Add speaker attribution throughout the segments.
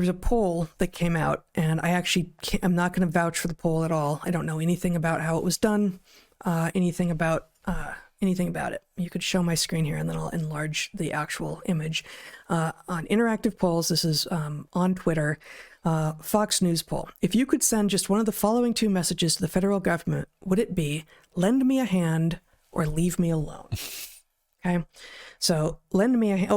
Speaker 1: There's a poll that came out, and I'm not going to vouch for the poll at all. I don't know anything about how it was done, anything about it. You could show my screen here, and then I'll enlarge the actual image. On interactive polls, this is on Twitter, Fox News poll. If you could send just one of the following two messages to the federal government, would it be lend me a hand or leave me alone? Okay, so lend me a hand.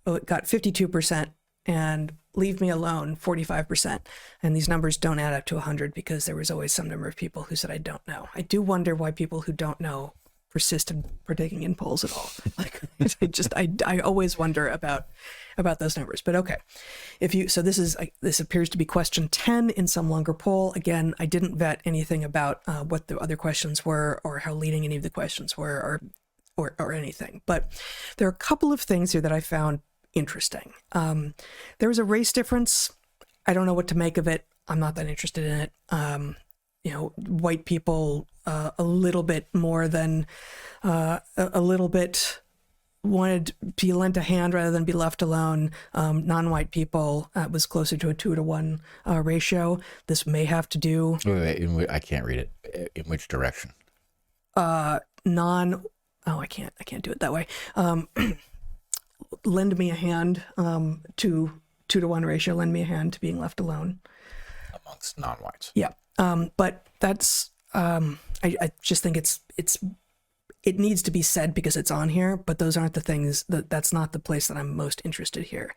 Speaker 1: Oh, it got 52%, and leave me alone 45%. And these numbers don't add up to 100 because there was always some number of people who said, I don't know. I do wonder why people who don't know persist in partaking in polls at all. Like, I always wonder about those numbers. But okay, this appears to be question 10 in some longer poll. Again, I didn't vet anything about what the other questions were or how leading any of the questions were or anything. But there are a couple of things here that I found interesting. There was a race difference. I don't know what to make of it. I'm not that interested in it. White people a little bit more than a little bit wanted to be lent a hand rather than be left alone. Non-white people was closer to a 2-to-1 ratio. This may have to do.
Speaker 2: Wait, I can't read it. In which direction?
Speaker 1: I can't do it that way. Lend me a hand to 2-to-1 ratio. Lend me a hand to being left alone
Speaker 2: amongst non-whites.
Speaker 1: Yeah, but that's I just think it needs to be said because it's on here. But those aren't the things that's not the place that I'm most interested here.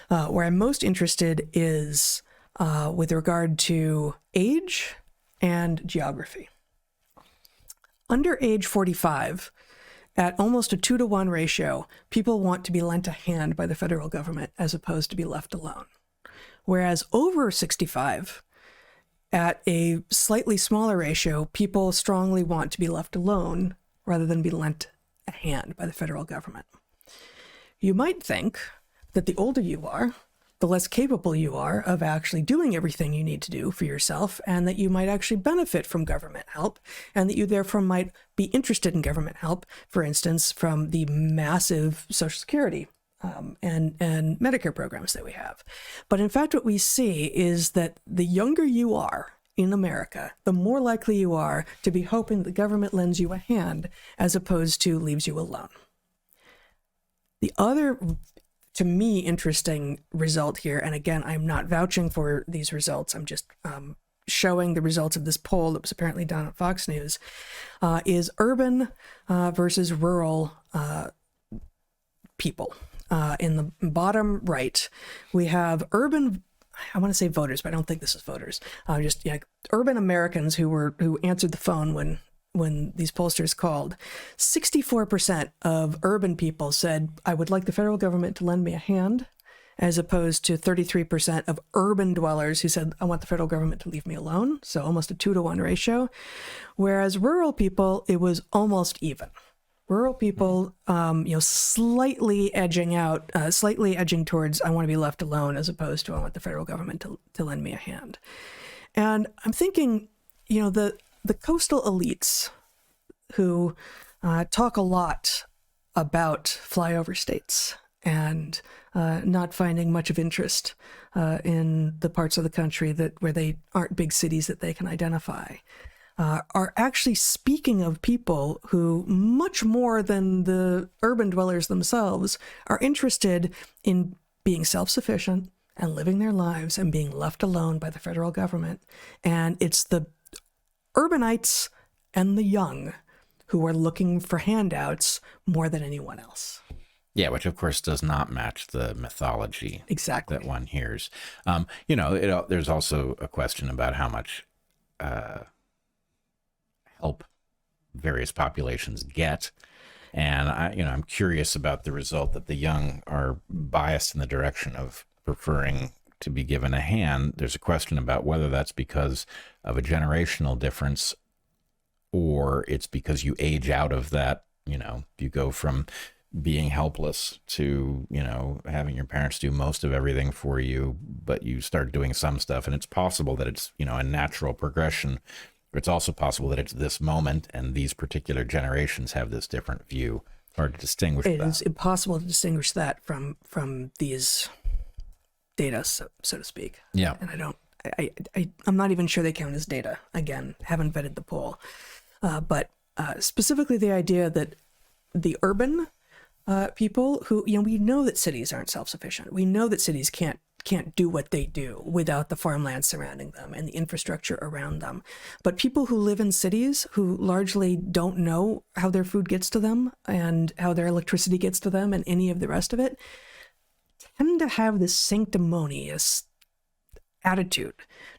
Speaker 1: Where I'm most interested is with regard to age and geography. Under age 45. At almost a 2-to-1 ratio, people want to be lent a hand by the federal government as opposed to be left alone. Whereas over 65, at a slightly smaller ratio, people strongly want to be left alone rather than be lent a hand by the federal government. You might think that the older you are, the less capable you are of actually doing everything you need to do for yourself, and that you might actually benefit from government help, and that you therefore might be interested in government help, for instance, from the massive Social Security and Medicare programs that we have. But in fact, what we see is that the younger you are in America, the more likely you are to be hoping the government lends you a hand as opposed to leaves you alone. The other, to me, interesting result here, and again, I'm not vouching for these results, I'm just showing the results of this poll that was apparently done at Fox News, is urban versus rural people. In the bottom right, we have urban, I want to say voters, but I don't think this is voters. Urban Americans who answered the phone when these pollsters called. 64% of urban people said, I would like the federal government to lend me a hand, as opposed to 33% of urban dwellers who said, I want the federal government to leave me alone. So almost a 2-to-1 ratio. Whereas rural people, it was almost even. Rural people, slightly edging towards, I want to be left alone, as opposed to, I want the federal government to lend me a hand. And I'm thinking, the coastal elites who talk a lot about flyover states and not finding much of interest in the parts of the country where they aren't big cities that they can identify, are actually speaking of people who, much more than the urban dwellers themselves, are interested in being self-sufficient and living their lives and being left alone by the federal government. And it's the urbanites and the young who are looking for handouts more than anyone else.
Speaker 2: Yeah, which of course does not match the mythology
Speaker 1: exactly
Speaker 2: that one hears. There's also a question about how much help various populations get. And I'm curious about the result that the young are biased in the direction of preferring to be given a hand. There's a question about whether that's because of a generational difference or it's because you age out of that. You go from being helpless to, having your parents do most of everything for you, but you start doing some stuff. And it's possible that it's, a natural progression. It's also possible that it's this moment and these particular generations have this different view. Hard to distinguish that.
Speaker 1: It is impossible to distinguish that from these data, so to speak.
Speaker 2: Yeah.
Speaker 1: And I'm not even sure they count as data. Again, haven't vetted the poll. But specifically the idea that the urban people who, we know that cities aren't self-sufficient. We know that cities can't do what they do without the farmland surrounding them and the infrastructure around them. But people who live in cities who largely don't know how their food gets to them and how their electricity gets to them and any of the rest of it tend to have this sanctimonious attitude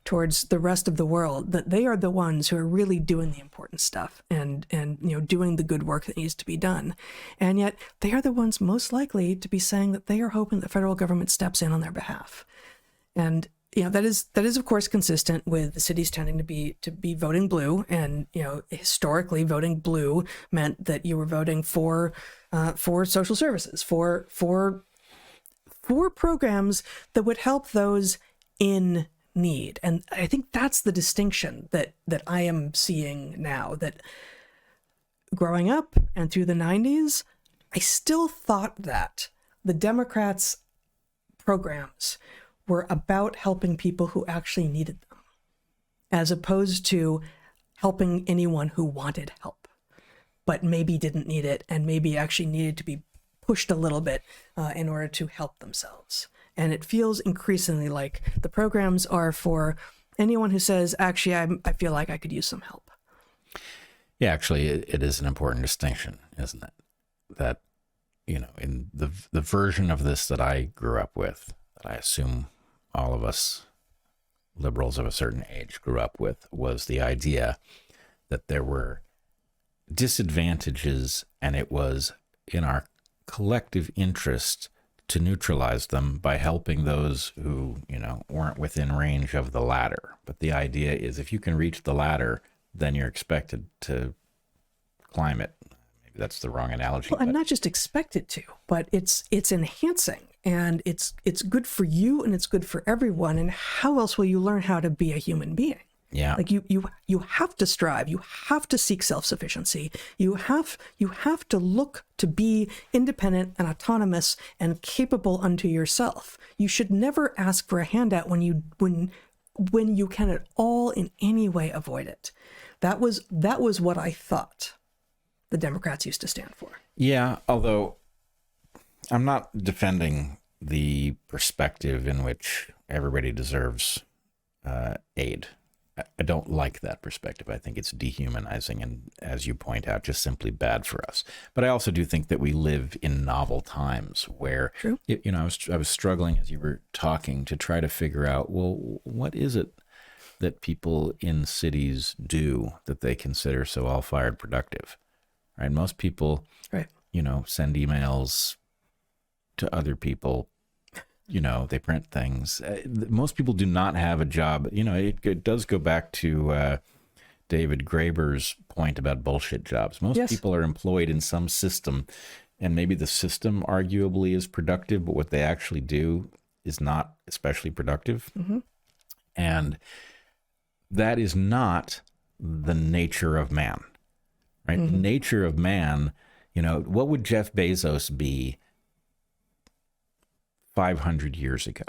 Speaker 1: towards the rest of the world, that they are the ones who are really doing the important stuff and doing the good work that needs to be done. And yet they are the ones most likely to be saying that they are hoping the federal government steps in on their behalf. And that is of course consistent with the cities tending to be voting blue. And historically voting blue meant that you were voting for social services, for programs that would help those in need. And I think that's the distinction that I am seeing now, that growing up and through the 90s, I still thought that the Democrats' programs were about helping people who actually needed them, as opposed to helping anyone who wanted help, but maybe didn't need it and maybe actually needed to be pushed a little bit in order to help themselves. And it feels increasingly like the programs are for anyone who says, actually, I feel like I could use some help.
Speaker 2: Yeah, actually, it is an important distinction, isn't it? That, in the version of this that I grew up with, that I assume all of us liberals of a certain age grew up with, was the idea that there were disadvantages and it was in our collective interest to neutralize them by helping those who, weren't within range of the ladder. But the idea is if you can reach the ladder, then you're expected to climb it. Maybe that's the wrong analogy.
Speaker 1: Well, and not just expected to, but it's enhancing, and it's good for you and it's good for everyone. And how else will you learn how to be a human being?
Speaker 2: Yeah.
Speaker 1: Like you have to strive, you have to seek self-sufficiency. You have to look to be independent and autonomous and capable unto yourself. You should never ask for a handout when you can at all in any way avoid it. That was what I thought the Democrats used to stand for.
Speaker 2: Yeah, although I'm not defending the perspective in which everybody deserves aid. I don't like that perspective. I think it's dehumanizing and, as you point out, just simply bad for us. But I also do think that we live in novel times where,
Speaker 1: True.
Speaker 2: I was struggling as you were talking to try to figure out, well, what is it that people in cities do that they consider so all-fired productive, right? Most people,
Speaker 1: right,
Speaker 2: send emails to other people. They print things. Most people do not have a job. It does go back to David Graeber's point about bullshit jobs. Most people are employed in some system, and maybe the system arguably is productive, but what they actually do is not especially productive. Mm-hmm. And that is not the nature of man, right? Mm-hmm. The nature of man, what would Jeff Bezos be 500 years ago,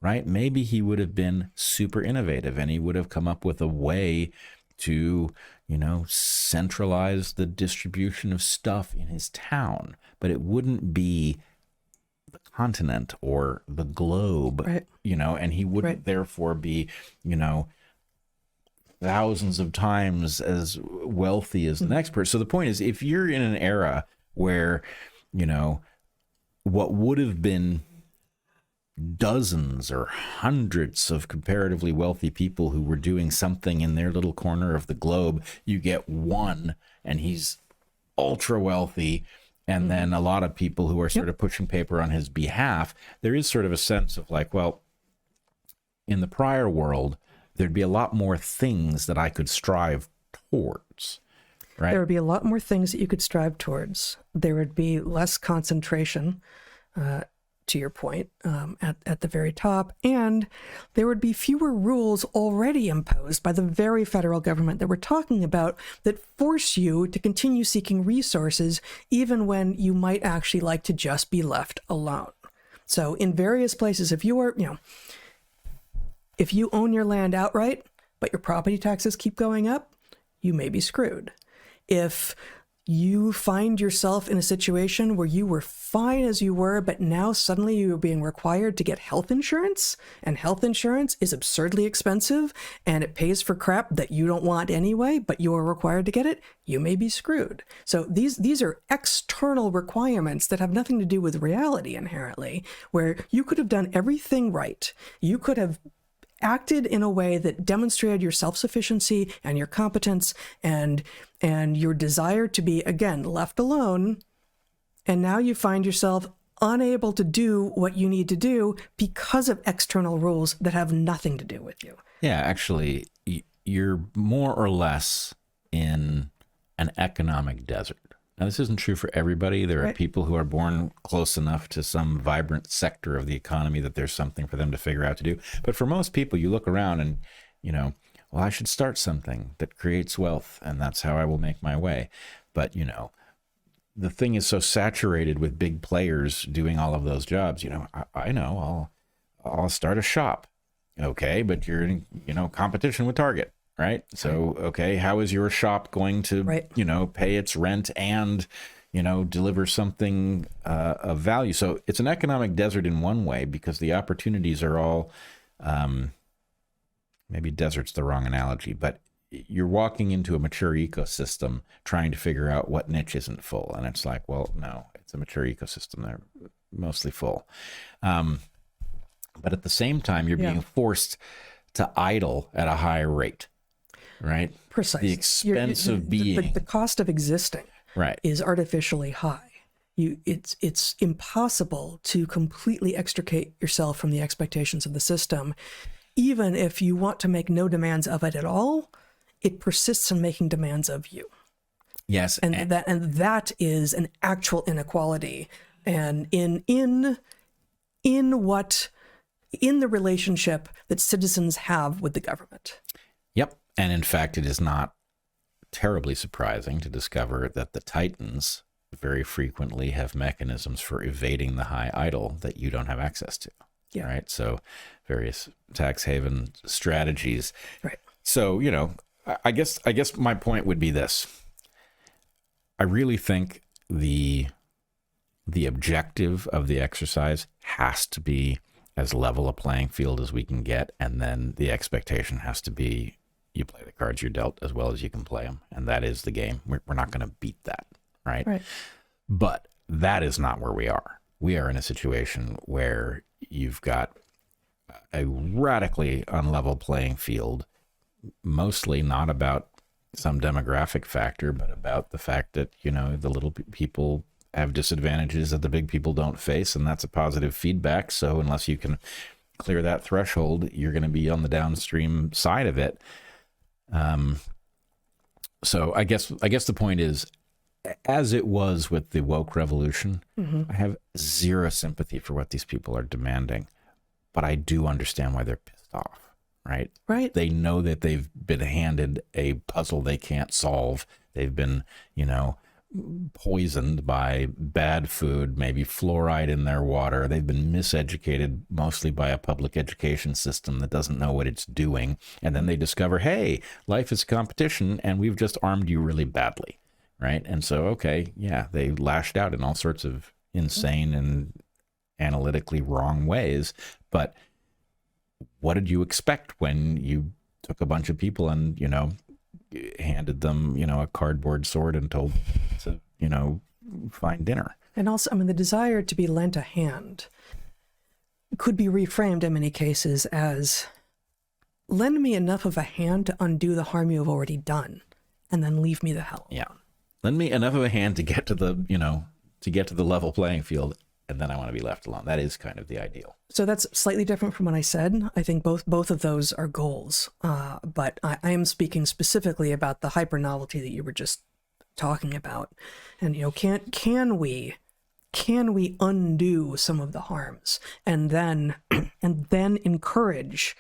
Speaker 2: right? Maybe he would have been super innovative and he would have come up with a way to, centralize the distribution of stuff in his town, but it wouldn't be the continent or the globe,
Speaker 1: right,
Speaker 2: and he wouldn't
Speaker 1: right,
Speaker 2: therefore be, thousands of times as wealthy as the next person. So the point is, if you're in an era where, what would have been dozens or hundreds of comparatively wealthy people who were doing something in their little corner of the globe, you get one and he's ultra wealthy, and then a lot of people who are sort of pushing paper on his behalf. There is sort of a sense of like, well, in the prior world, there'd be a lot more things that I could strive towards, right?
Speaker 1: There would be a lot more things that you could strive towards. There would be less concentration, to your point, at the very top, and there would be fewer rules already imposed by the very federal government that we're talking about that force you to continue seeking resources even when you might actually like to just be left alone. So in various places, if you are, if you own your land outright, but your property taxes keep going up, you may be screwed. If you find yourself in a situation where you were fine as you were, but now suddenly you are being required to get health insurance, and health insurance is absurdly expensive, and it pays for crap that you don't want anyway, but you are required to get it, you may be screwed. So these are external requirements that have nothing to do with reality inherently, where you could have done everything right. You could have acted in a way that demonstrated your self-sufficiency and your competence and your desire to be, again, left alone. And now you find yourself unable to do what you need to do because of external rules that have nothing to do with you.
Speaker 2: Yeah, actually, you're more or less in an economic desert. Now, this isn't true for everybody. There are people who are born close enough to some vibrant sector of the economy that there's something for them to figure out to do. But for most people, you look around and, well, I should start something that creates wealth, and that's how I will make my way. But, the thing is so saturated with big players doing all of those jobs. I know, I'll start a shop. Okay, but you're in, competition with Target. Right. So, okay, how is your shop going to, pay its rent and, deliver something of value? So it's an economic desert in one way because the opportunities are all, maybe desert's the wrong analogy, but you're walking into a mature ecosystem trying to figure out what niche isn't full. And it's like, well, no, it's a mature ecosystem. They're mostly full. But at the same time, you're being forced to idle at a high rate. Right.
Speaker 1: Precisely.
Speaker 2: The expense of being.
Speaker 1: The cost of existing is artificially high. It's impossible to completely extricate yourself from the expectations of the system. Even if you want to make no demands of it at all, it persists in making demands of you.
Speaker 2: Yes.
Speaker 1: And that is an actual inequality. And in the relationship that citizens have with the government.
Speaker 2: Yep. And in fact, it is not terribly surprising to discover that the Titans very frequently have mechanisms for evading the high idle that you don't have access to. Yeah. Right. So various tax haven strategies.
Speaker 1: Right.
Speaker 2: So, I guess my point would be this. I really think the objective of the exercise has to be as level a playing field as we can get. And then the expectation has to be you play the cards you're dealt as well as you can play them. And that is the game. We're not going to beat that. Right. But that is not where we are. We are in a situation where you've got a radically unlevel playing field, mostly not about some demographic factor, but about the fact that, the little people have disadvantages that the big people don't face. And that's a positive feedback. So unless you can clear that threshold, you're going to be on the downstream side of it. So I guess the point is, as it was with the woke revolution, I have zero sympathy for what these people are demanding, but I do understand why they're pissed off, right?
Speaker 1: Right.
Speaker 2: They know that they've been handed a puzzle they can't solve. They've been, poisoned by bad food, maybe fluoride in their water. They've been miseducated mostly by a public education system that doesn't know what it's doing. And then they discover, hey, life is competition and we've just armed you really badly. Right. And so, okay, yeah, they lashed out in all sorts of insane and analytically wrong ways. But what did you expect when you took a bunch of people and, handed them, a cardboard sword and told them to, find dinner?
Speaker 1: And also, the desire to be lent a hand could be reframed in many cases as, lend me enough of a hand to undo the harm you have already done, and then leave me the hell alone.
Speaker 2: Yeah. Lend me enough of a hand to get to the level playing field, and then I want to be left alone. That is kind of the ideal.
Speaker 1: So that's slightly different from what I said. I think both of those are goals. But I am speaking specifically about the hyper novelty that you were just talking about. And can we undo some of the harms and then encourage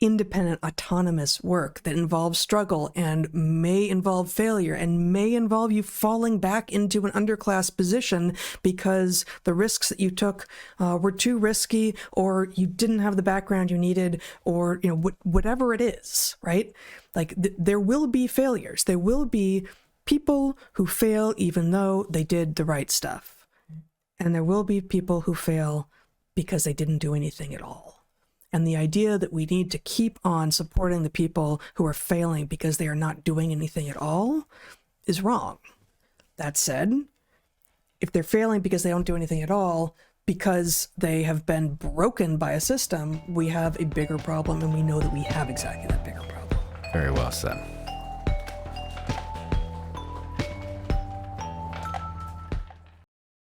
Speaker 1: independent, autonomous work that involves struggle and may involve failure and may involve you falling back into an underclass position because the risks that you took were too risky, or you didn't have the background you needed, or whatever it is, right? Like there will be failures. There will be people who fail even though they did the right stuff, and there will be people who fail because they didn't do anything at all. And the idea that we need to keep on supporting the people who are failing because they are not doing anything at all is wrong. That said, if they're failing because they don't do anything at all, because they have been broken by a system, we have a bigger problem, and we know that we have exactly that bigger problem.
Speaker 2: Very well said.